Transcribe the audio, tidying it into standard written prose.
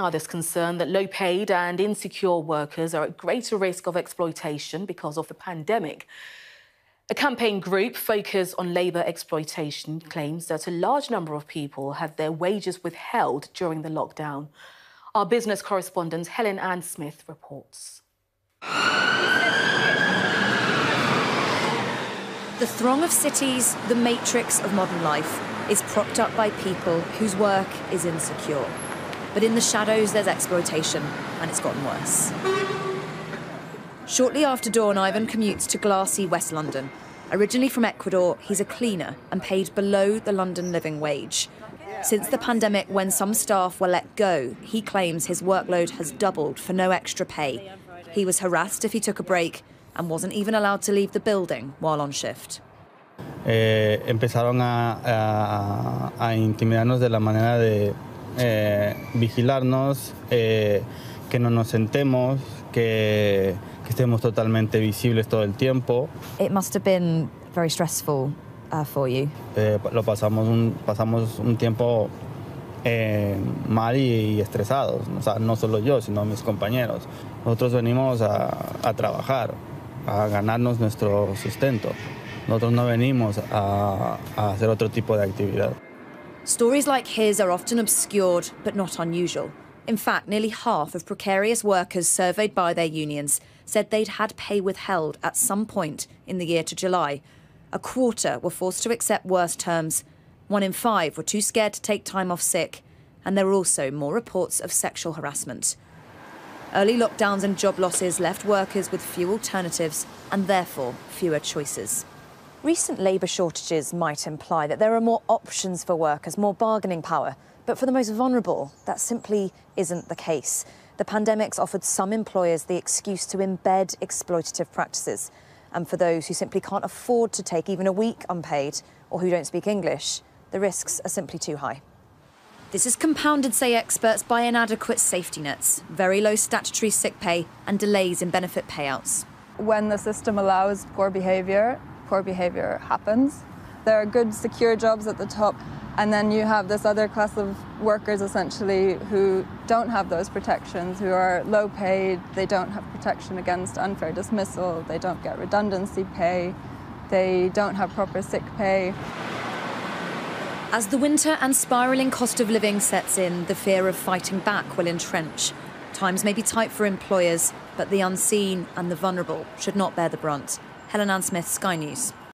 Now, there's concern that low-paid and insecure workers are at greater risk of exploitation because of the pandemic. A campaign group focused on labour exploitation claims that a large number of people had their wages withheld during the lockdown. Our business correspondent Helen Smith reports. The throng of cities, the matrix of modern life, is propped up by people whose work is insecure. But in the shadows, there's exploitation, and it's gotten worse. Shortly after dawn, Ivan commutes to glassy West London. Originally from Ecuador, he's a cleaner and paid below the London living wage. Since the pandemic, when some staff were let go, he claims his workload has doubled for no extra pay. He was harassed if he took a break and wasn't even allowed to leave the building while on shift. Empezaron a intimidarnos de la manera de vigilarnos, que no nos sentemos, que estemos totalmente visibles todo el tiempo. It must have been very stressful for you. Pasamos un tiempo mal y estresados, o sea, no solo yo, sino mis compañeros. Nosotros venimos a trabajar, a ganarnos nuestro sustento. Nosotros no venimos a hacer otro tipo de actividad. Stories like his are often obscured, but not unusual. In fact, nearly half of precarious workers surveyed by their unions said they'd had pay withheld at some point in the year to July. A quarter were forced to accept worse terms. 1 in 5 were too scared to take time off sick. And there were also more reports of sexual harassment. Early lockdowns and job losses left workers with few alternatives and therefore fewer choices. Recent labour shortages might imply that there are more options for workers, more bargaining power. But for the most vulnerable, that simply isn't the case. The pandemic's offered some employers the excuse to embed exploitative practices. And for those who simply can't afford to take even a week unpaid or who don't speak English, the risks are simply too high. This is compounded, say experts, by inadequate safety nets, very low statutory sick pay and delays in benefit payouts. When the system allows poor behaviour happens. There are good, secure jobs at the top, and then you have this other class of workers, essentially, who don't have those protections, who are low paid, they don't have protection against unfair dismissal, they don't get redundancy pay, they don't have proper sick pay. As the winter and spiralling cost of living sets in, the fear of fighting back will entrench. Times may be tight for employers, but the unseen and the vulnerable should not bear the brunt. Helen Smith, Sky News.